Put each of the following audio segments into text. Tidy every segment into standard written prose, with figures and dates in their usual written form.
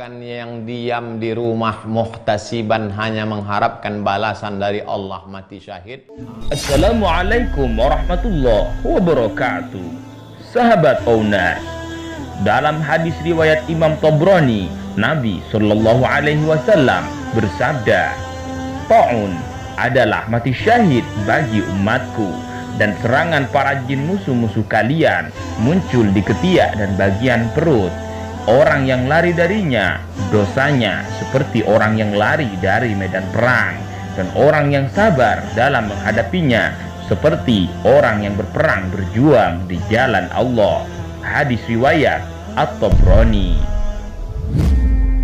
Sedangkan yang diam di rumah muhtasiban hanya mengharapkan balasan dari Allah mati syahid. Assalamualaikum warahmatullahi wabarakatuh. Sahabat Aunas, dalam hadis riwayat Imam Tabrani, Nabi Shallallahu Alaihi Wasallam bersabda, "Ta'un adalah mati syahid bagi umatku, dan serangan para jin musuh-musuh kalian muncul di ketiak dan bagian perut. Orang yang lari darinya, dosanya seperti orang yang lari dari medan perang, dan orang yang sabar dalam menghadapinya seperti orang yang berperang berjuang di jalan Allah." Hadis riwayat At-Tabrani.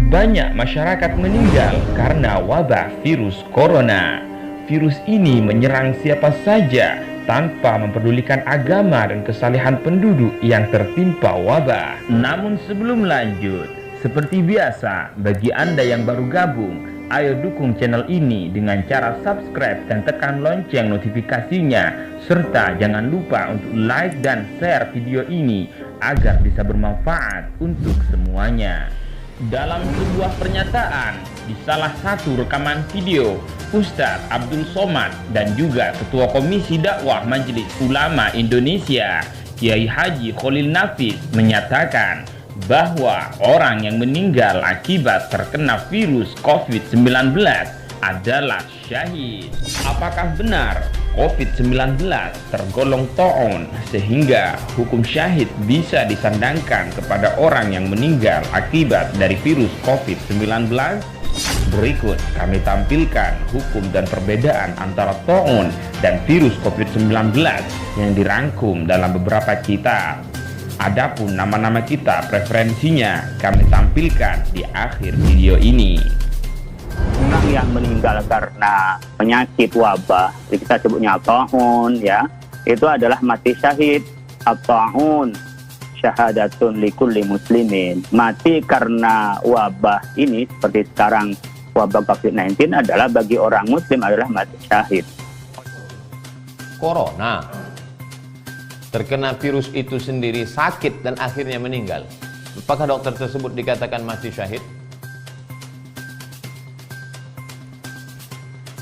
Banyak masyarakat meninggal karena wabah virus corona. Virus ini menyerang siapa saja tanpa mempedulikan agama dan kesalehan penduduk yang tertimpa wabah. Namun sebelum lanjut, seperti biasa, bagi Anda yang baru gabung, ayo dukung channel ini dengan cara subscribe dan tekan lonceng notifikasinya, serta jangan lupa untuk like dan share video ini agar bisa bermanfaat untuk semuanya. Dalam sebuah pernyataan di salah satu rekaman video, Ustadz Abdul Somad dan juga Ketua Komisi Dakwah Majelis Ulama Indonesia, Kiai Haji Khalil Nafis, menyatakan bahwa orang yang meninggal akibat terkena virus COVID-19 adalah syahid. Apakah benar COVID-19 tergolong ta'un sehingga hukum syahid bisa disandangkan kepada orang yang meninggal akibat dari virus COVID-19? Berikut kami tampilkan hukum dan perbedaan antara ta'un dan virus COVID-19 yang dirangkum dalam beberapa kitab. Adapun nama-nama kitab preferensinya kami tampilkan di akhir video ini. Orang yang meninggal karena penyakit wabah, kita sebutnya ta'un, ya, itu adalah mati syahid. At-ta'un syahadatun likulli muslimin. Mati karena wabah ini seperti sekarang wabah COVID-19 adalah bagi orang muslim adalah mati syahid. Corona terkena virus itu sendiri sakit dan akhirnya meninggal. Apakah dokter tersebut dikatakan mati syahid?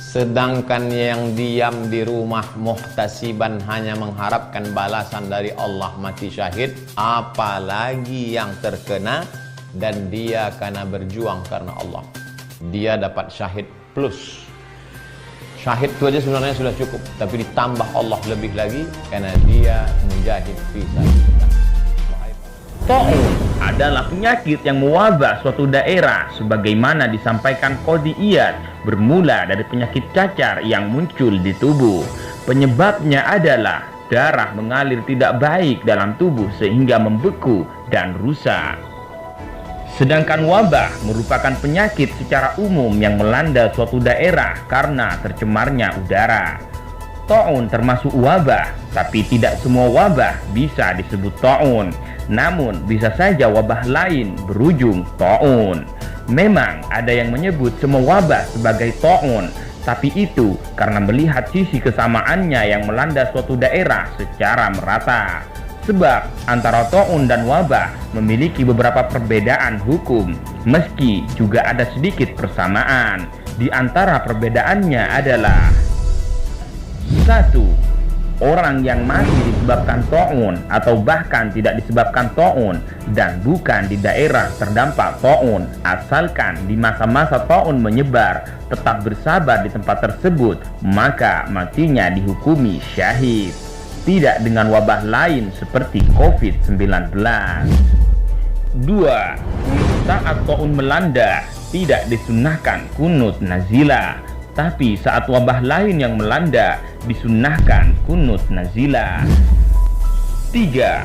Sedangkan yang diam di rumah muhtasiban hanya mengharapkan balasan dari Allah mati syahid, apalagi yang terkena dan dia karena berjuang karena Allah, dia dapat syahid plus. Syahid itu aja sebenarnya sudah cukup, tapi ditambah Allah lebih lagi karena dia mujahid fi sabilillah. Ta'un adalah penyakit yang mewabah suatu daerah sebagaimana disampaikan Qadhi Iyad, bermula dari penyakit cacar yang muncul di tubuh. Penyebabnya adalah darah mengalir tidak baik dalam tubuh sehingga membeku dan rusak. Sedangkan wabah merupakan penyakit secara umum yang melanda suatu daerah karena tercemarnya udara. Ta'un termasuk wabah, tapi tidak semua wabah bisa disebut ta'un. Namun bisa saja wabah lain berujung ta'un. Memang ada yang menyebut semua wabah sebagai ta'un, tapi itu karena melihat sisi kesamaannya yang melanda suatu daerah secara merata. Sebab antara ta'un dan wabah memiliki beberapa perbedaan hukum, meski juga ada sedikit persamaan. Di antara perbedaannya adalah: 1. Orang yang mati disebabkan ta'un atau bahkan tidak disebabkan ta'un dan bukan di daerah terdampak ta'un, asalkan di masa-masa ta'un menyebar tetap bersabar di tempat tersebut, maka matinya dihukumi syahid. Tidak dengan wabah lain seperti COVID-19. 2. Saat ta'un melanda tidak disunahkan kunut nazilah, tapi saat wabah lain yang melanda disunnahkan kunut nazilah. 3.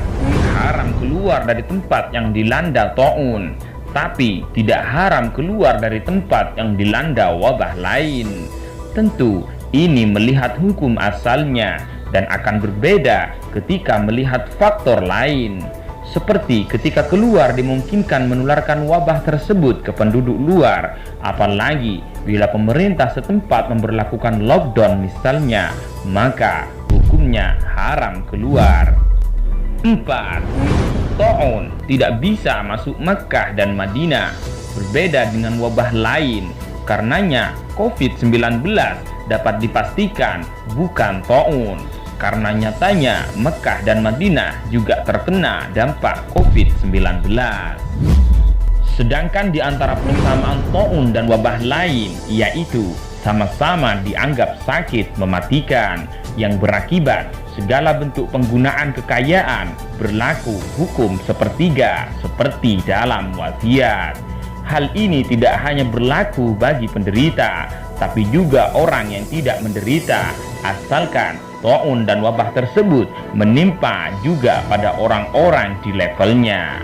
Haram keluar dari tempat yang dilanda ta'un, tapi tidak haram keluar dari tempat yang dilanda wabah lain. Tentu ini melihat hukum asalnya dan akan berbeda ketika melihat faktor lain. Seperti ketika keluar dimungkinkan menularkan wabah tersebut ke penduduk luar, apalagi bila pemerintah setempat memberlakukan lockdown misalnya, maka hukumnya haram keluar. 4. Ta'un tidak bisa masuk Makkah dan Madinah, berbeda dengan wabah lain. Karenanya COVID-19 dapat dipastikan bukan taun, karena nyatanya Mekah dan Madinah juga terkena dampak COVID-19. Sedangkan di antara persamaan taun dan wabah lain, yaitu sama-sama dianggap sakit mematikan yang berakibat segala bentuk penggunaan kekayaan berlaku hukum sepertiga seperti dalam wasiat. Hal ini tidak hanya berlaku bagi penderita, tapi juga orang yang tidak menderita, asalkan taun dan wabah tersebut menimpa juga pada orang-orang di levelnya.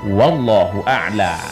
Wallahu a'lam.